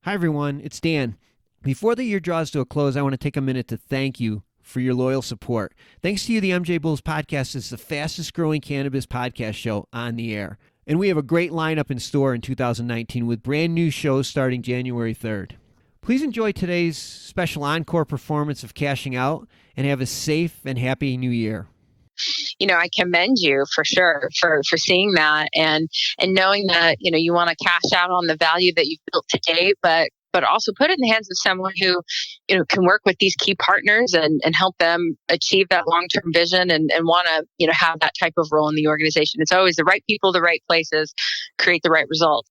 Hi, everyone. It's Dan. Before the year draws to a close, I want to take a minute to thank you for your loyal support. Thanks to you, the MJBulls Podcast is the fastest growing cannabis podcast show on the air. And we have a great lineup in store in 2019 with brand new shows starting January 3rd. Please enjoy today's special encore performance of Cashing Out and have a safe and happy new year. You know, I commend you for sure for seeing that and knowing that, you know, you want to cash out on the value that you've built to date, but also put it in the hands of someone who, you know, can work with these key partners and help them achieve that long-term vision and want to, you know, have that type of role in the organization. It's always the right people, the right places, create the right results.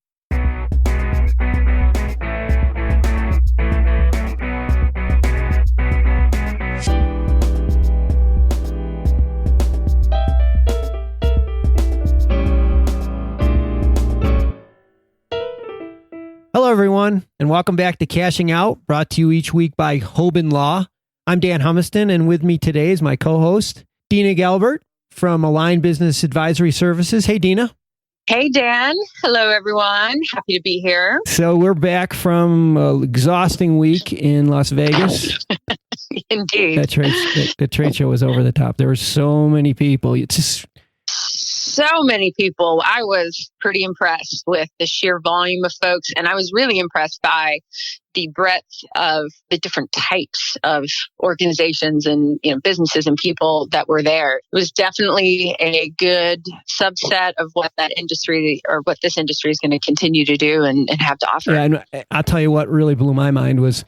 Hello, everyone, and welcome back to Cashing Out, brought to you each week by Hoban Law. I'm Dan Humiston, and with me today is my co-host, Dena Jalbert from Align Business Advisory Services. Hey, Dena. Hey, Dan. Hello, everyone. Happy to be here. So we're back from an exhausting week in Las Vegas. Indeed. The trade show was over the top. There were so many people. It's just... So many people. I was pretty impressed with the sheer volume of folks, and I was really impressed by the breadth of the different types of organizations and, you know, businesses and people that were there. It was definitely a good subset of what that industry or what this industry is going to continue to do and have to offer. Yeah, and I'll tell you what really blew my mind was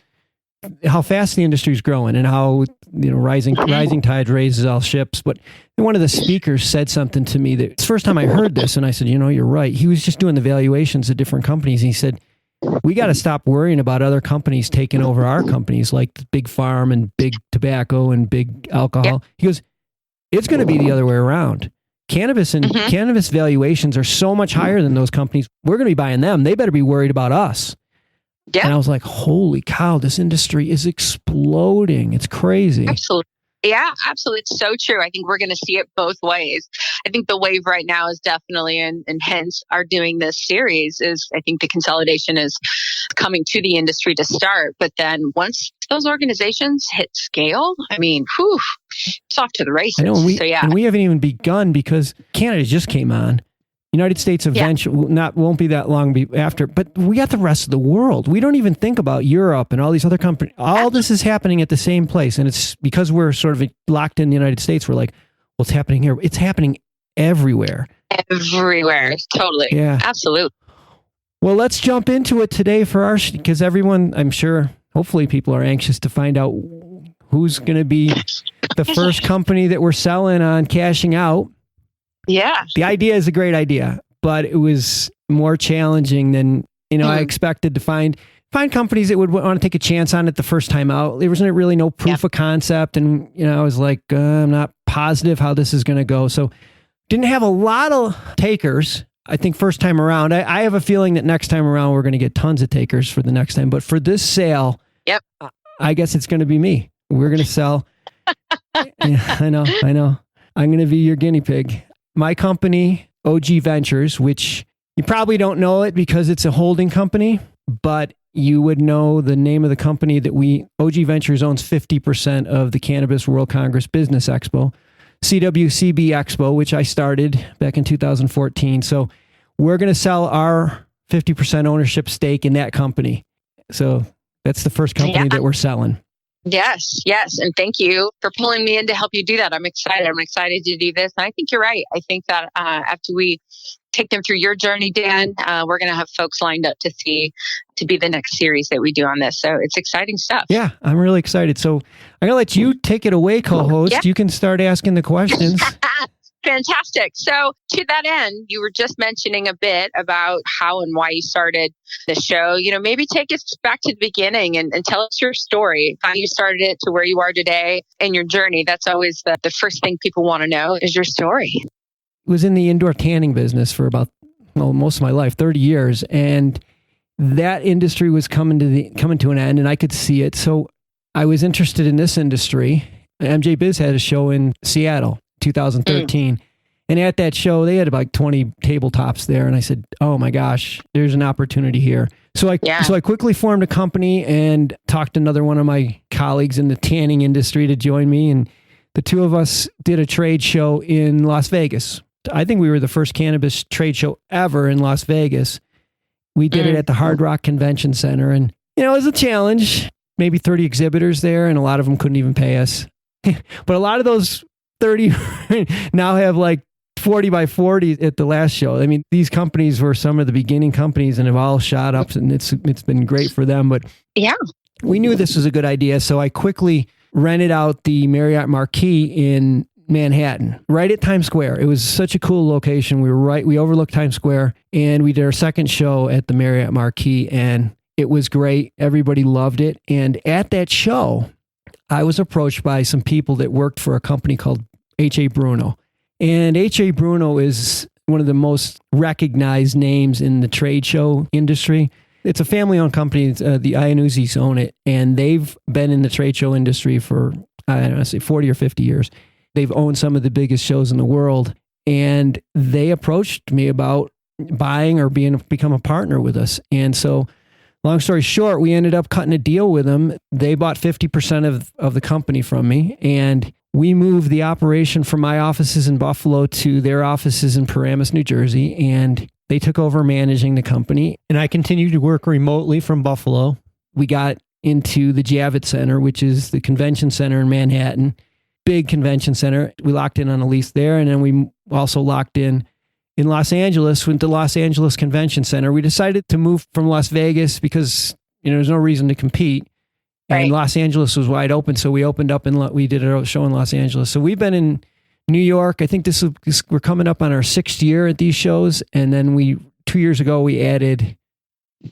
how fast the industry is growing and how, you know, rising tide raises all ships. But one of the speakers said something to me that it's the first time I heard this, and I said, you know, you're right. He was just doing the valuations of different companies. And he said, we got to stop worrying about other companies taking over our companies, like big farm and big tobacco and big alcohol. Yep. He goes, it's going to be the other way around. Cannabis and cannabis valuations are so much higher than those companies. We're going to be buying them. They better be worried about us. Yeah. And I was like, holy cow, this industry is exploding. It's crazy. Absolutely. Yeah, absolutely. It's so true. I think we're going to see it both ways. I think the wave right now is definitely, and hence our doing this series is, I think the consolidation is coming to the industry to start. But then once those organizations hit scale, I mean, it's off to the races. I know, and we haven't even begun because Canada just came on. United States eventually won't be that long after, but we got the rest of the world. We don't even think about Europe and all these other companies. All this is happening at the same place, and it's because we're sort of locked in the United States. We're like, what's happening here? It's happening everywhere. Everywhere, totally. Yeah, absolutely. Well, let's jump into it today for because everyone, I'm sure, hopefully, people are anxious to find out who's going to be the first company that we're selling on Cashing Out. Yeah. The idea is a great idea, but it was more challenging than, you know, I expected to find companies that would want to take a chance on it the first time out. There wasn't really no proof of concept. And, you know, I was like, I'm not positive how this is going to go. So didn't have a lot of takers. I think first time around, I have a feeling that next time around, we're going to get tons of takers for the next time. But for this sale, I guess it's going to be me. We're going to sell. Yeah, I know. I'm going to be your guinea pig. My company, OG Ventures, which you probably don't know it because it's a holding company, but you would know the name of the company that OG Ventures owns 50% of the Cannabis World Congress Business Expo, CWCB Expo, which I started back in 2014. So we're going to sell our 50% ownership stake in that company. So that's the first company that we're selling. Yes. And thank you for pulling me in to help you do that. I'm excited. I'm excited to do this. And I think you're right. I think that after we take them through your journey, Dan, we're going to have folks lined up to be the next series that we do on this. So it's exciting stuff. Yeah, I'm really excited. So I'm going to let you take it away, co-host. Yeah. You can start asking the questions. Fantastic. So to that end, you were just mentioning a bit about how and why you started the show. You know, maybe take us back to the beginning and tell us your story, how you started it to where you are today and your journey. That's always the first thing people want to know is your story. I was in the indoor tanning business for about most of my life, 30 years. And that industry was coming to an end and I could see it. So I was interested in this industry. MJBiz had a show in Seattle, 2013. And at that show, they had about 20 tabletops there. And I said, oh my gosh, there's an opportunity here. So I quickly formed a company and talked to another one of my colleagues in the tanning industry to join me. And the two of us did a trade show in Las Vegas. I think we were the first cannabis trade show ever in Las Vegas. We did it at the Hard Rock Convention Center. And, it was a challenge. Maybe 30 exhibitors there, and a lot of them couldn't even pay us. But a lot of those 30 now have like 40 by 40 at the last show. I mean, these companies were some of the beginning companies and have all shot up, and it's been great for them. But yeah, we knew this was a good idea. So I quickly rented out the Marriott Marquis in Manhattan, right at Times Square. It was such a cool location. We overlooked Times Square, and we did our second show at the Marriott Marquis, and it was great. Everybody loved it. And at that show, I was approached by some people that worked for a company called H.A. Bruno. And H.A. Bruno is one of the most recognized names in the trade show industry. It's a family-owned company. The Iannuzzi's own it. And they've been in the trade show industry for, I don't know, say 40 or 50 years. They've owned some of the biggest shows in the world. And they approached me about buying or become a partner with us. And so, long story short, we ended up cutting a deal with them. They bought 50% of the company from me, and we moved the operation from my offices in Buffalo to their offices in Paramus, New Jersey, and they took over managing the company. And I continued to work remotely from Buffalo. We got into the Javits Center, which is the convention center in Manhattan, big convention center. We locked in on a lease there, and then we also locked in Los Angeles, went to Los Angeles Convention Center. We decided to move from Las Vegas because, there's no reason to compete. And right. Los Angeles was wide open. So we opened up we did a show in Los Angeles. So we've been in New York. I think we're coming up on our 6th year at these shows. And then 2 years ago, we added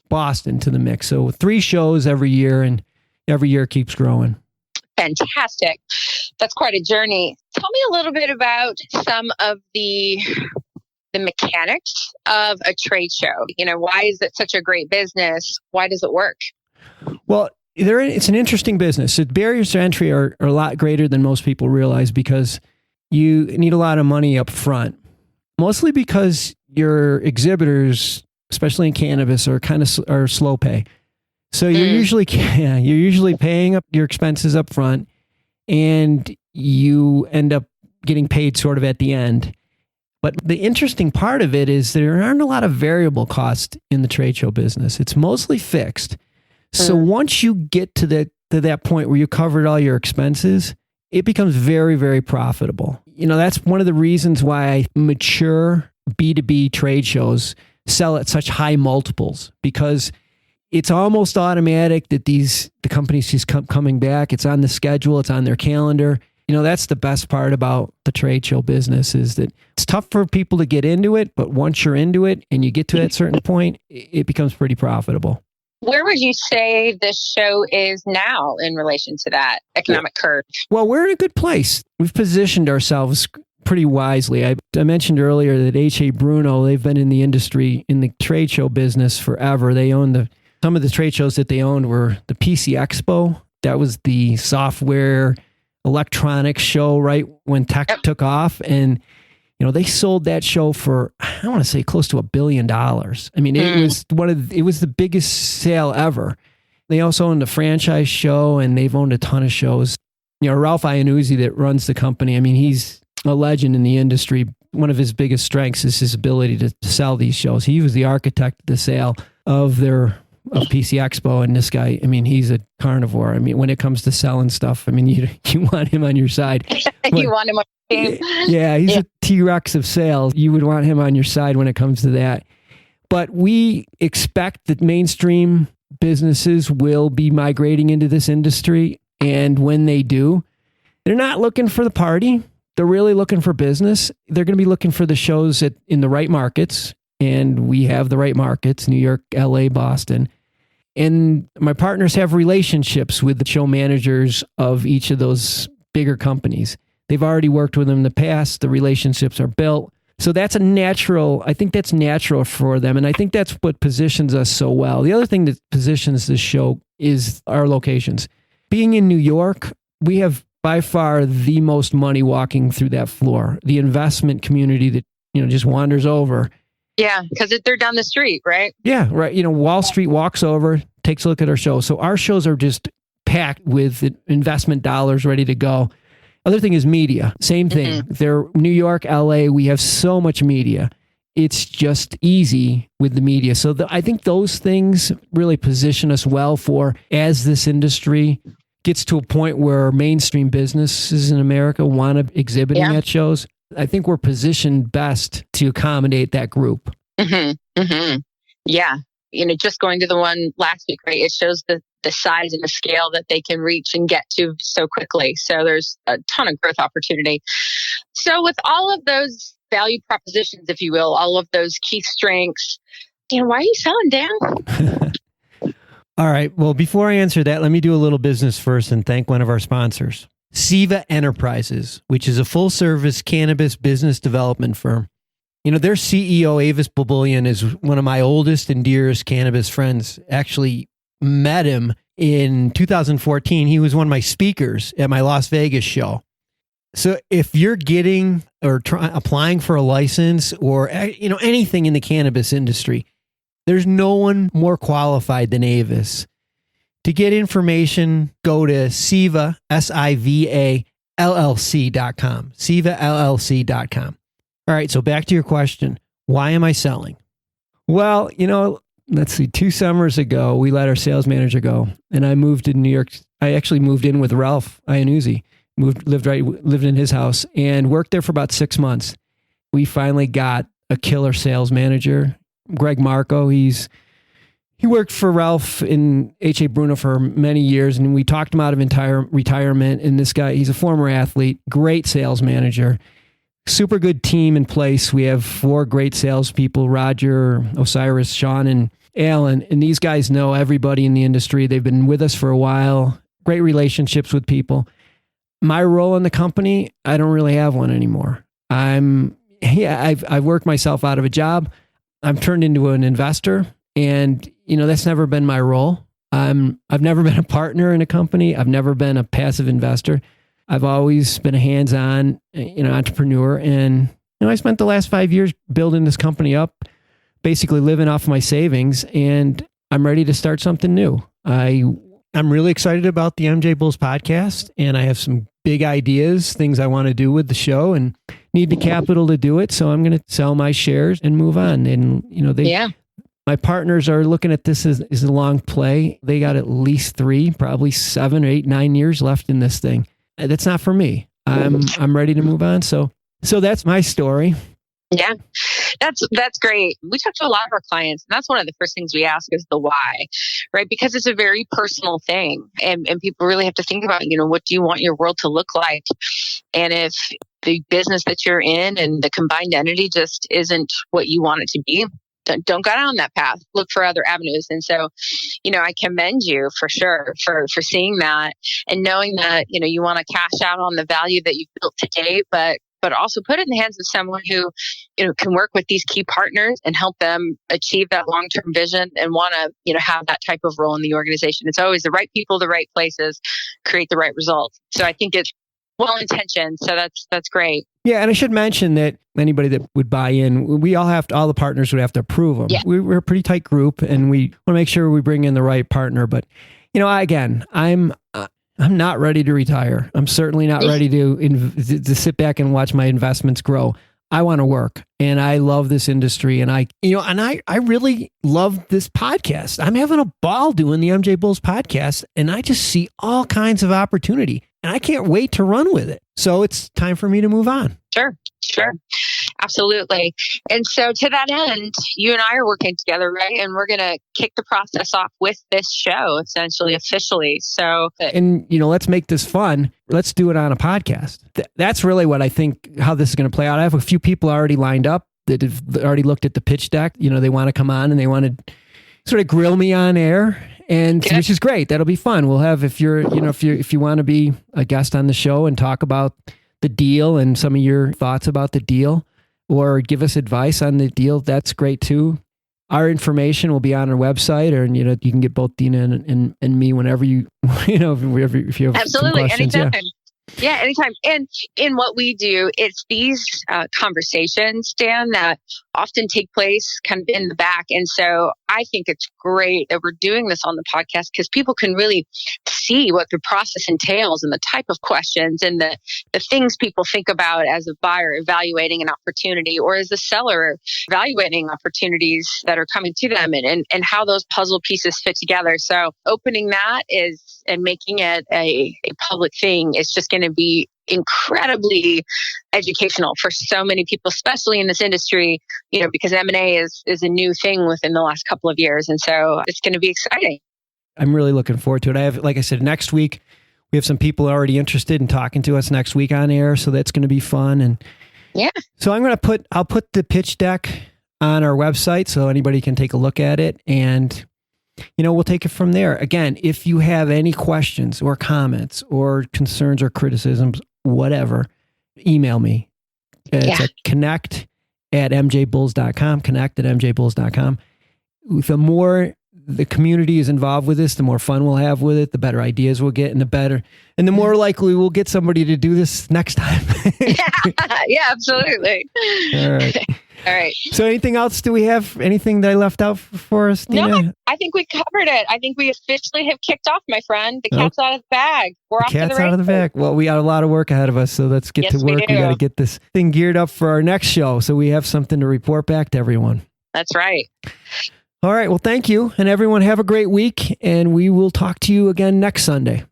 Boston to the mix. So 3 shows every year, and every year keeps growing. Fantastic. That's quite a journey. Tell me a little bit about some of the mechanics of a trade show. Why is it such a great business? Why does it work? Well, it's an interesting business. The barriers to entry are a lot greater than most people realize because you need a lot of money up front, mostly because your exhibitors, especially in cannabis, are slow pay. So you're usually paying up your expenses up front, and you end up getting paid sort of at the end. But the interesting part of it is there aren't a lot of variable costs in the trade show business. It's mostly fixed. So once you get to that point where you covered all your expenses, it becomes very, very profitable. That's one of the reasons why mature B2B trade shows sell at such high multiples, because it's almost automatic that the companies just coming back. It's on the schedule. It's on their calendar. That's the best part about the trade show business, is that it's tough for people to get into it, but once you're into it and you get to that certain point, it becomes pretty profitable. Where would you say this show is now in relation to that economic curve? Well, we're in a good place. We've positioned ourselves pretty wisely. I mentioned earlier that H.A. Bruno, they've been in the industry, in the trade show business forever. They own some of the trade shows that they owned were the PC Expo. That was the software electronics show right when tech took off. And, they sold that show for, I want to say, close to $1 billion. I mean, it was the biggest sale ever. They also owned a franchise show, and they've owned a ton of shows. Ralph Iannuzzi that runs the company, I mean, he's a legend in the industry. One of his biggest strengths is his ability to sell these shows. He was the architect of the sale of PC Expo, and this guy, I mean, he's a carnivore. I mean, when it comes to selling stuff, I mean, you want him on your side. You want him on your team. Yeah, he's a T-Rex of sales. You would want him on your side when it comes to that. But we expect that mainstream businesses will be migrating into this industry, and when they do, they're not looking for the party. They're really looking for business. They're going to be looking for the shows in the right markets. And we have the right markets, New York, LA, Boston. And my partners have relationships with the show managers of each of those bigger companies. They've already worked with them in the past. The relationships are built. So I think that's natural for them. And I think that's what positions us so well. The other thing that positions this show is our locations. Being in New York, we have by far the most money walking through that floor. The investment community that, just wanders over. Yeah, because they're down the street, right? Yeah, right. Wall Street walks over, takes a look at our show. So our shows are just packed with investment dollars ready to go. Other thing is media. Same thing. They're New York, LA. We have so much media. It's just easy with the media. So I think those things really position us well for as this industry gets to a point where mainstream businesses in America want to exhibiting at shows. I think we're positioned best to accommodate that group. Yeah. Just going to the one last week, right? It shows the size and the scale that they can reach and get to so quickly. So there's a ton of growth opportunity. So with all of those value propositions, if you will, all of those key strengths, why are you selling, Dan? All right. Well, before I answer that, let me do a little business first and thank one of our sponsors, Seva Enterprises, which is a full-service cannabis business development firm. Their CEO, Avis Bulbullion, is one of my oldest and dearest cannabis friends. Actually met him in 2014. He was one of my speakers at my Las Vegas show. So if you're getting or applying for a license or anything in the cannabis industry, there's no one more qualified than Avis. To get information, go to Seva, SIVA, LLC.com, SivaLLC.com. All right, so back to your question. Why am I selling? Well, let's see, 2 summers ago, we let our sales manager go, and I moved to New York. I actually moved in with Ralph Iannuzzi, lived in his house, and worked there for about 6 months. We finally got a killer sales manager, Greg Marco. He worked for Ralph in H.A. Bruno for many years, and we talked him out of entire retirement. And this guy, he's a former athlete, great sales manager, super good team in place. We have 4 great salespeople, Roger, Osiris, Sean, and Alan. And these guys know everybody in the industry. They've been with us for a while, great relationships with people. My role in the company, I don't really have one anymore. I've worked myself out of a job. I'm turned into an investor, and that's never been my role. I've never been a partner in a company. I've never been a passive investor. I've always been a hands-on, entrepreneur, and I spent the last 5 years building this company up, basically living off my savings, and I'm ready to start something new. I'm really excited about the MJBulls podcast, and I have some big ideas, things I want to do with the show, and need the capital to do it. So I'm going to sell my shares and move on. And my partners are looking at this as a long play. They got at least 3, probably 7, 8, 9 years left in this thing. That's not for me. I'm ready to move on. So that's my story. Yeah, that's great. We talk to a lot of our clients, and that's one of the first things we ask is the why, right? Because it's a very personal thing, and people really have to think about, what do you want your world to look like? And if the business that you're in and the combined entity just isn't what you want it to be, don't go down that path. Look for other avenues. And so, I commend you for sure for seeing that and knowing that, you want to cash out on the value that you've built to date, but also put it in the hands of someone who, can work with these key partners and help them achieve that long-term vision and want to, have that type of role in the organization. It's always the right people, the right places, create the right results. So I think it's well-intentioned. So that's great. Yeah. And I should mention that anybody that would buy in, all the partners would have to approve them. Yeah. We're a pretty tight group, and we want to make sure we bring in the right partner. But, again, I'm not ready to retire. I'm certainly not ready to sit back and watch my investments grow. I want to work, and I love this industry, and I really love this podcast. I'm having a ball doing the MJBulls podcast, and I just see all kinds of opportunity, and I can't wait to run with it. So it's time for me to move on. Sure. Absolutely. And so to that end, you and I are working together, right? And we're going to kick the process off with this show, essentially, officially. So, and let's make this fun. Let's do it on a podcast. That's really what I think, how this is going to play out. I have a few people already lined up that have already looked at the pitch deck. They want to come on and they want to sort of grill me on air. And which is great. That'll be fun. We'll have, if you want to be a guest on the show and talk about the deal and some of your thoughts about the deal, or give us advice on the deal, that's great too. Our information will be on our website, or you can get both Dena and me whenever you if you have absolutely some questions. anytime. Yeah, anytime. And in what we do, it's these conversations, Dan, that often take place kind of in the back. And so I think it's great that we're doing this on the podcast because people can really see what the process entails and the type of questions and the things people think about as a buyer evaluating an opportunity or as a seller evaluating opportunities that are coming to them and how those puzzle pieces fit together. So opening that and making it a public thing is just going to be incredibly educational for so many people, especially in this industry, because M&A is a new thing within the last couple of years. And so it's going to be exciting. I'm really looking forward to it. I have, like I said, next week, we have some people already interested in talking to us next week on air. So that's going to be fun. And yeah. So I'll put the pitch deck on our website so anybody can take a look at it, and we'll take it from there. Again, if you have any questions or comments or concerns or criticisms, whatever, email me. It's at connect@mjbulls.com, connect@mjbulls.com. The more the community is involved with this, the more fun we'll have with it, the better ideas we'll get, and the more likely we'll get somebody to do this next time. Yeah, absolutely. All right. All right. So anything else? Do we have anything that I left out for us, Dena? No, I think we covered it. I think we officially have kicked off, my friend. The cat's out of the bag. We're off to the races. Cat's out of the bag. Well, we got a lot of work ahead of us, so let's get to work. We got to get this thing geared up for our next show so we have something to report back to everyone. That's right. All right. Well, thank you. And everyone have a great week. And we will talk to you again next Sunday.